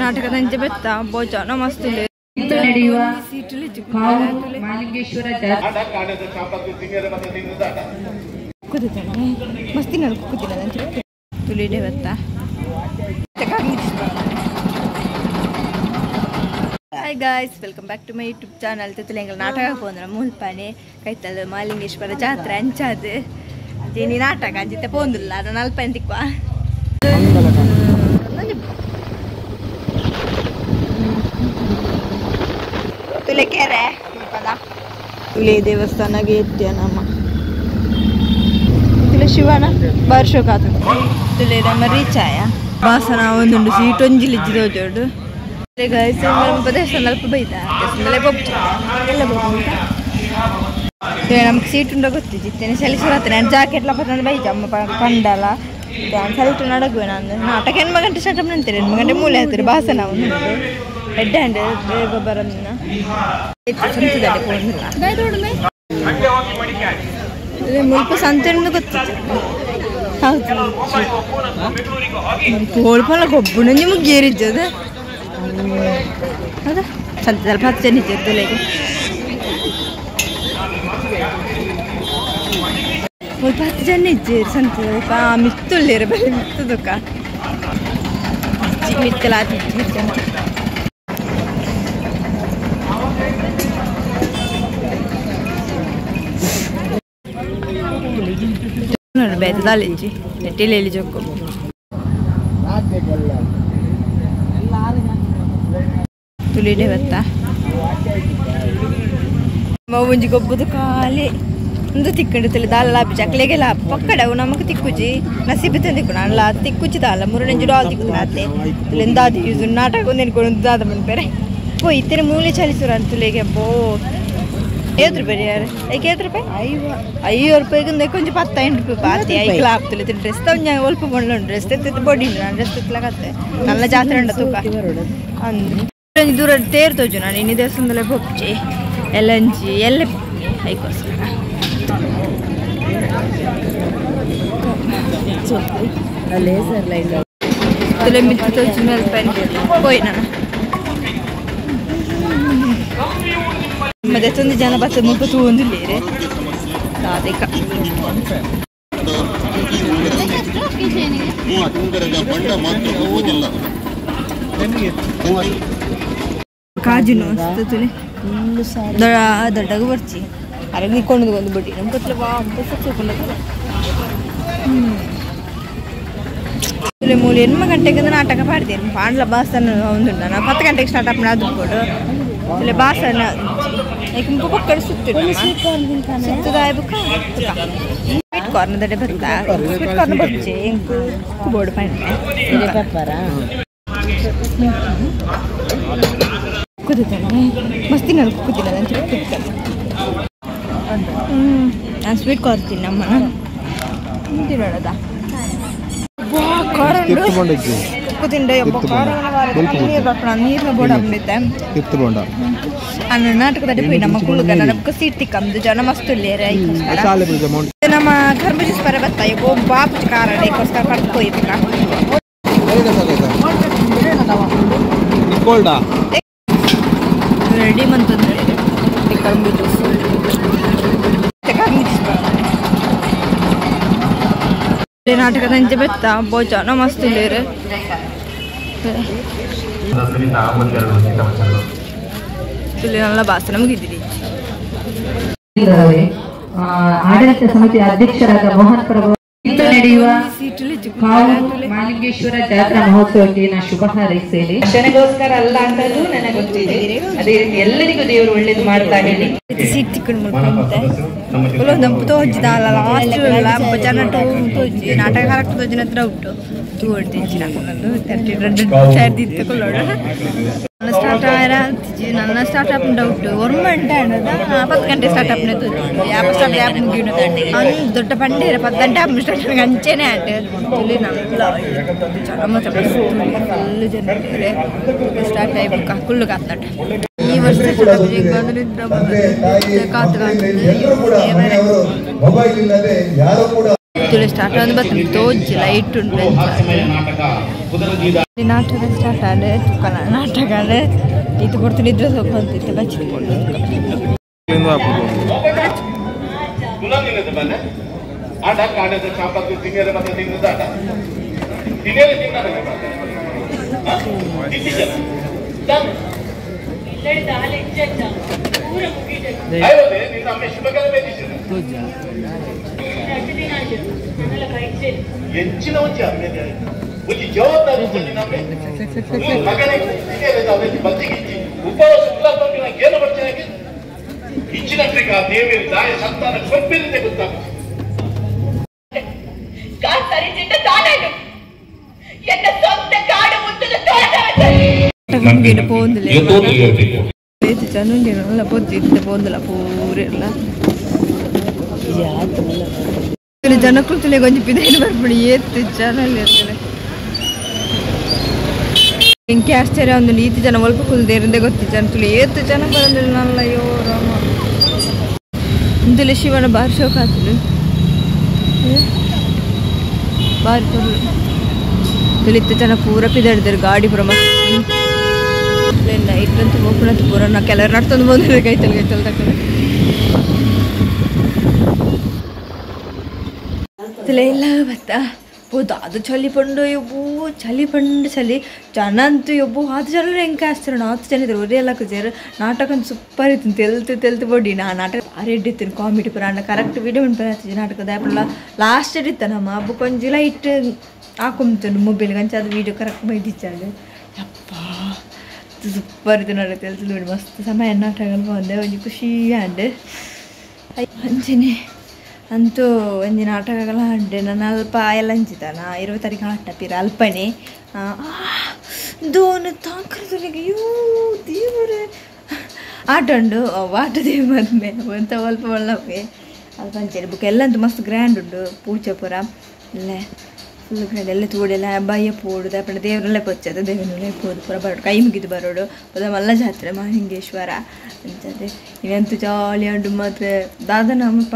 ನಾಟಕದಂತೆ ಬೆತ್ತ ಬೋಚನ ಮಸ್ತು ನಡೆಯುವ ಮಾಲಿಂಗೇಶ್ವರ ಕೂತಿದ್ದಾನೆ ಮಸ್ತಿನ ಕೂತಿದ್ದಾನೆ ತುಳಿಡೆ ಬೆತ್ತ hi guys welcome back to my YouTube channel ತಿತ್ತಲೆಂಗಲ್ ನಾಟಕ ಪೋಂದ್ರ ಮುಲ್ಪನೆ ಕೈತಲ್ ಮಾಲಿಂಗೇಶ್ವರ ಜಾತ್ರೆ ಅಂಚಾದು ಜೇನಿ ನಾಟಕ ಅಂಚಿತ್ತೆ ಪೋಂದಿಲ್ಲ ನಾನು ಅಲ್ಪ ಎಂತಿಕ್ವಾ ತುಲೆ ಕೆರೆ ತುಲೆ ದೇವಸ್ಥಾನಗೆ ಎತ್ತಿಯ ನಮ್ಮ ತುಲೆ ಶಿವನ ವರ್ಷಕಾತ ತುಲೆ ನಮ್ಮ ರೀಚಾಯ ವಾಸನ ಒಂದುಂಡು ಸೀಟ್ ಒಂಜಿಲಿಜ್ಜಿದ ಜೋಡು ಗಾಯ್ಸ್ ದೇವಸ್ಥಾನ ಅಲ್ಪ ಬೈದ ದೇವಸ್ಥಾನದಲ್ಲೇ ಬೊಬ್ಬ ಎಲ್ಲ ಬೊಬ್ಬ ನಮ್ಗೆ ಸೀಟ್ ಉಂಡ ಗೊತ್ತಿದ್ದೇನೆ ಸೆಲಿಸುರತ್ತೆ ನಾನು ಜಾಕೆಟ್ಲ ಪತ್ತ ಬೈಜ ಅಮ್ಮ ಪಂಡಲ ಸೆಲ್ಟು ನಡಗುವೆ ನಾನು ನಾಟಕ 8 ಗಂಟೆ ಸ್ಟಾರ್ಟ್ ಅಂತಾರೆ 8 ಗಂಟೆ ಮೂಲೆ ಆಗ್ತಾರೆ ಭಾಷಣ ಒಂದು ಹೆಡ್ ಹ್ಯಾಂಡ್ ಗೊಬ್ಬರ ಮುಲ್ಪ ಸಂತೆಂದು ಗೊತ್ತಿತ್ತು ಕೋಳ್ಪಲ್ಲ ಗೊಬ್ಬು ನಿಮಗೆ ಏರಿದ್ದದ ಹೌದಾ ಸಂತೆದಲ್ಲಿ 10 ಜನ ಇದ್ದರು ಬೆಲೆಗೆ ಸ್ವಲ್ಪ 10 ಜನ ಇದ್ದೀರಿ ಸಂತೆ ಮಿತ್ತುಳ್ಳೇರು ಬೆಲೆ ಮಿತ್ತದಕ್ಕ ಮಿತ್ತಲ ಬೇರೆ ದಾಲೆಜ್ಜಿ ನೆಟ್ಟಿಲೆಲ್ಲಿ ಜೊಕ್ಕು ತುಳಿಡೆ ಬತ್ತ ಒಂಜಿ ಗೊಬ್ಬದು ಖಾಲಿ ಒಂದು ತಿಕ್ಕಂಡು ದಾಲ ಲಾಪಿ ಚಕ್ಲೆಗೆಲ್ಲ ಪಕ್ಕಡ ನಮಕ್ ತಿಕ್ಕುಜಿ ನಸೀಬಿ ತಂದಿಕ್ಕು ನಾನು ತಿಕ್ಕುಚಿ ದಾಲ ಮುರನೆಂಜು ಡಾಲ್ ತಿಕ್ಕು ಅತ್ತೆ ಎಂದಾದಿ ಯೂಸ್ ನಾಟಕ ಒಂದು ಎನ್ಕೊಂಡು ದಾದ ಮನ್ಪೇರೆ ಪೋ ಇತ್ತೇನೆ ಮೂಲೆ ಚಲಿಸುರ ಅಂತುಲೆಗೆ ಬೋ 7 ರೂಪಾಯಿ ಯಾರು ಐಕೆ 7 ರೂಪಾಯಿ 5 ರೂಪಾಯಿಗೆ ಕೊಂಚ 10 ರೂಪಾಯಿ ಪಾತಿ ಐಕ್ಲ ಆಗ್ತಲೆ ಡ್ರೆಸ್ ತಗೊಂಡು ಒಲ್ಪ ಕೊಂಡು ಡ್ರೆಸ್ ತೆತ್ತು ಬೊಡಿ ನಾನು ಡ್ರೆಸ್ ತೆತ್ತಲಾಗತ್ತೆ ನನ್ನ ಜಾತ್ರೆ ಉಂಡ ತೂಕ ಅಂದ್ರೆ ದೂರ ತೇರು ತೋಜು ನಾನು ಇನ್ನು ದೇವಸ್ಥಾನದಲ್ಲೇ ಹೋಗ್ಚಿ ಎಲ್ಲಂಚಿ ಎಲ್ಲ ಐಕೋಸ್ಕರ ತುಲೆ ಮಿತ್ತು ತೋಜು ಮೇಲೆ ಪೆನ್ ಹೋಯ್ ನಾನು ಮತ್ತೆ ತೊಂದು ಜನ ಬತ್ತ ಮುಪ್ಪ ತೂಂದಿಲ್ಲೇರೆ ಅದಕ್ಕ ಕಾಜಿನ ತುಲೆ ದೊಡ್ಡಗ ಬರ್ಚಿ ಅರಗ್ ನಿಕ್ಕೊಂಡು ಒಂದು ಬಡ್ಡಿ ನಮ್ಮ ಕತ್ಲೆ ತುಲೆ ಮೂಲೆ 8 ಗಂಟೆಗೆ ನಾಟಕ ಪಾಡ್ತೇನೆ ಪಾಂಡ್ಲ ಬಾಸನ ಒಂದು ನಾನು 10 ಗಂಟೆಗೆ ಸ್ಟಾರ್ಟ್ ಅಪ್ ಆದ್ಬಿಟ್ಟು ಇಲ್ಲಿ ಬಾಸನ ಮುಖ ಪಕ್ಕಡ ಸುತ್ತದಾಯ ಬುಕ್ಕ ಸ್ವೀಟ್ ಕಾರ್ನ್ ದಡೆ ಬರ್ತಾ ಸ್ವೀಟ್ ಕಾರ್ನ್ ಬರ್ಚೆ ಎಂಕು ಬೋರ್ಡ್ ಪಂಡೆ ಕೂತಿದ್ದಾನೆ ಮಸ್ತಿನ ಕೂತಿಲ್ಲ ಅಂತ ಕೂತಿದ್ದಾನೆ ನಾನು ಸ್ವೀಟ್ ಕಾರ್ನ್ ತಿನ್ನ ಅಮ್ಮನ ತಿನ್ನೋದ ತಿಂಡ ನೀರಿನ ಬೋರ್ಡ್ ಹಬ್ಬಿತ್ತೆ ನಾಟಕದಲ್ಲಿ ಹೋಗಿ ನಮ್ಮ ಕುಳುಗ ನಮ್ಗೆ ಸೀಟ್ ತಿಕ್ಕಂದು ಜನ ಮಸ್ತ್ ಉಳ್ಳೇರೆ ನಮ್ಮ ಕರ್ಬೂಜ ಪರ ಬತ್ತಾಯಿ ಬಾಪು ಕಾರ ಐಕೋಸ್ಕರ ಕರ್ದು ಹೋಯ್ಬೇಕ ರೆಡಿ ಮಂತಂದ್ರೆ ಕರ್ಬೂಜ ನಾಟಕದಂತೆ ಬೆತ್ತ ಬೋಚನ ಮಸ್ತ್ ಉಳ್ಳೇರು നല്ല ഭാഷ നമുക്കിതിരി ಆಡಳಿತ ಸಮಿತಿ ಅಧ್ಯಕ್ಷರಾದ ಮೋಹನ್ ಪ್ರಭು ನಡೆಯುವ ಮಾಲಿಂಗೇಶ್ವರ ಜಾತ್ರಾ ಮಹೋತ್ಸವಕ್ಕೆ ನಾನು ಶುಭ ಹಾರೈಸ್ತೇನೆ. ನನಗೋಸ್ಕರ ಅಲ್ಲ ಅಂತಲೂ ನನಗೆ ಗೊತ್ತಿದೆ. ಅದೇ ರೀತಿ ಎಲ್ಲರಿಗೂ ದೇವರು ಒಳ್ಳೇದು ಮಾಡ್ತಾ ಹೇಳಿ ಸೀಟ್ ತಿಕ್ಕೊಂಡು ಮಾಡ್ಕೊಂಡೆ ತೋಜಿದಲ್ಲ ಲಾಸ್ಟ್ ಜನ ತೋಜಿ ನಾಟಕ ಕರೆಕ್ಟ್ ತೋಜಿನ ಹತ್ರ ಉಂಟು ತೂಡ್ತಿಜ್ಜಿ ನಾಕೊಂದು 32 ತಗೊಳ್ಳೋಣ ನನ್ನ ಸ್ಟಾರ್ಟ್ ನನ್ನ ಸ್ಟಾರ್ಟ್ಅಪ್ ಡೌಟ್ 1 ಗಂಟೆ ಅನ್ನೋದ 10 ಗಂಟೆ ಸ್ಟಾರ್ಟ್ಅಪ್ ಯಾಪ ಸ್ಟಾರ್ಟ್ ಯಾಪ್ ಮುಗಿನ ಅವ್ನು ದೊಡ್ಡ ಪಂಡೇರ 10 ಗಂಟೆ ಆಪ್ ಸ್ಟಾರ್ಟ್ ಅಂಚೆನೆ ಆಟ ಇಲ್ಲಿ ನಲ್ಲ ಚಮ್ಮ ಫುಲ್ಲು ಜನ ಸ್ಟಾರ್ಟ್ ಆಯ್ಬೇಕು ಕುಳ್ಳು ಕಾತಾಟ ಈ ವರ್ಷ ಕಾತು ತುಳು ಸ್ಟಾರ್ಟ್ ಆದ ಬರ್ತದೆ ತೋಜ್ ಲೈಟ್ ಉಂಟು ನಾಟಕ ಸ್ಟಾರ್ಟ್ ಆದ್ರೆ ತುಕ್ಕನ ನಾಟಕ ಆದ್ರೆ ಇದು ಕೊಡ್ತೀನಿ ಇದ್ರೆ ಸ್ವಲ್ಪ ಅಂತಿತ್ತು ಬಚ್ಚಿಟ್ಕೊಂಡು ಜನ ಬೊದ್ದಿದ್ದ ಬೋಂದಲ ಪೂರೆಲ್ಲ ಜನಕೃತಿಲೆ ಕೊಂಚ ಪಿದೇನು ಬರ್ಬಿಡಿ ಏತ್ತು ಚಾನಲ್ಲಿ ಇರ್ತದೆ ಇಂಕೆ ಆಶ್ಚರ್ಯ ಒಂದು ನೀತಿ ಜನ ಒಲ್ಪ ಕುಲ್ದೇರಿಂದೆ ಗೊತ್ತಿತ್ತು ಜನ ತುಳಿ ಏತ್ತು ಜನ ಬರೋದಿಲ್ಲ ನಲ್ಲ ಅಯ್ಯೋ ರಾಮ ಇಂತಲೇ ಶಿವನ ಬಾರಿ ಶೋಕ ಆತಲು ಬಾರಿ ಕೊಡ್ಲು ತುಳಿತ್ತು ಜನ ಪೂರ ಪಿದಾಡಿದ್ರು ಗಾಡಿ ಪೂರ ಮಸ್ತ್ ನೈಟ್ನಂತೂ ಹೋಗ್ಬಿಡಂತ ಪೂರ ನಾ ಕೆಲವರು ನಡ್ತಂದು ಬಂದಿದೆ ಕೈತಲ್ ತಕ್ಕ ಇಲ್ಲ ಬತ್ತಾ ಬೋದು ಅದು ಚಳಿ ಪಂಡು ಯೊಬ್ಬು ಚಳಿ ಪಂಡು ಚಳಿ ಜನ ಅಂತೂ ಯೊಬ್ಬು 10 ಜನ ಹೆಂಗೆ ಕಾಸ್ತಾರೆ 10 ಜನ ಇದ್ರು ಒರೇ ಎಲ್ಲ ಕುಜೇರು ನಾಟಕ ಅಂತ ಸೂಪರ್ ಇತ್ತು ತೆಲ್ತು ಬೊಡಿ ನಾ ನಾಟಕ ಭಾರಿ ಎಡ್ಡಿತ್ತು ಕಾಮಿಡಿ ಪುರ ಅಣ್ಣ ಕರೆಕ್ಟ್ ವಿಡಿಯೋ ಉಂಟು ನಾಟಕದ ಆ್ಯಪಲ್ಲ ಲಾಸ್ಟ್ ಇಡಿತ್ತ ನಮ್ಮ ಹಬ್ಬ ಕೊಂಚ ಲೈಟ್ ಹಾಕೊಂಬಿಟ್ಟು ಮೊಬೈಲ್ಗೆ ಅಂಚ ಅದು ವೀಡಿಯೋ ಕರೆಕ್ಟ್ ಬೈದಿಚ್ಚಾడు ಯಪ್ಪ ಸೂಪರ್ ಇತ್ತು ನೋಡಿ ತೆಲ್ತು ನೋಡಿ ಮಸ್ತ್ ಸಮಯ ನಾಟಕ ಬಂದೆ ಒಂದು ಖುಷಿ ಆಂಡ್ ಅಂಚನೆ ಅಂತೂ ಒಂಜಿ ನಾಟಕಗಳ ಆಡ್ಡೆ ನಾನು ಅಲ್ಪ ಎಲ್ಲ ಹಂಚಿತಾನ 20 ತಾರೀಕು ಆಟ ಪಿರ ಅಲ್ಪನೆ ದೋನು ತಾಕರದೊಳಗೆ ಯೂ ದೇವರೇ ಆಟ ಉಂಡು ಆಟ ದೇವ ಮದ್ಮೆ ಅಂತ ಅಲ್ಪ ಒಳ್ಳವೆ ಅಲ್ಪ ಹಂಚೇರಿ ಬುಕ್ ಎಲ್ಲ ಅಂತೂ ಮಸ್ತ್ ಗ್ರ್ಯಾಂಡ್ ಉಂಡು ಪೂಜೆ ಪುರ ಇಲ್ಲೇ ಫುಲ್ ಗ್ರ್ಯಾಂಡ್ ಎಲ್ಲ ತೋಡೆಲ್ಲ ಬಯ್ಯ ಪೋಡುದು ಅಪ್ಪಣ ದೇವರಲ್ಲೇ ಕೊಚ್ಚದು ದೇವನಲ್ಲೇ ಪೋದು ಪುರ ಬರೋಡು ಕೈ ಮುಗಿದು ಬರೋಡು ಪದ ಮಲ್ಲ ಜಾತ್ರೆ ಮಹಾಲಿಂಗೇಶ್ವರ ಅಂತಂದರೆ ಇವಂತೂ ಜಾಲಿ ಉಂಡು ಮಾತ್ರ ದಾದ ನಮ್ಮಪ್ಪ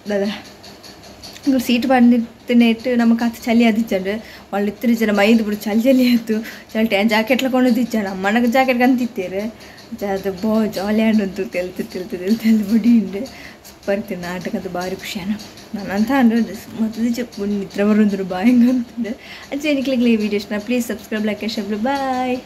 दादा सीट पड़ते नमक आत चली आदिच्चाడు వాళ్ళు 3 ಜನ ಮೈದು ಬಿಡು ಚಳಿ ಆಯ್ತು ಚಳಿ ಟ್ಯಾನ್ ಜಾಕೆಟ್ಲ ಕೊಂಡೋದಿಚ್ಚಾడు ಅಮ್ಮನಗೆ ಜಾಕೆಟ್ ಕಂತಿತ್ತೇರು ಅದು ಬೋ ಜಾಲಿ ಆಡಂತು ತೆಲ್ತು ಬಡಿ ಉಂಡು ಸೂಪರ್ ಇತ್ತು ನಾಟಕ ಅದು ಭಾರಿ ಖುಷಿಯಾನ ನಾನು ಅಂತ ಅಂದ್ರೆ ಮತ್ತೆ చెప్పు ನಿದ್ರೆ ಬರೋದ್ರು ಬಾಯಂಗ ಅಂತಿದ್ದೆ ಅಜ್ಜಿ ನಿಕ್ಲಿಗ್ಲಿ ಈ ವಿಡಿಯೋಸ್ನ please subscribe like share bye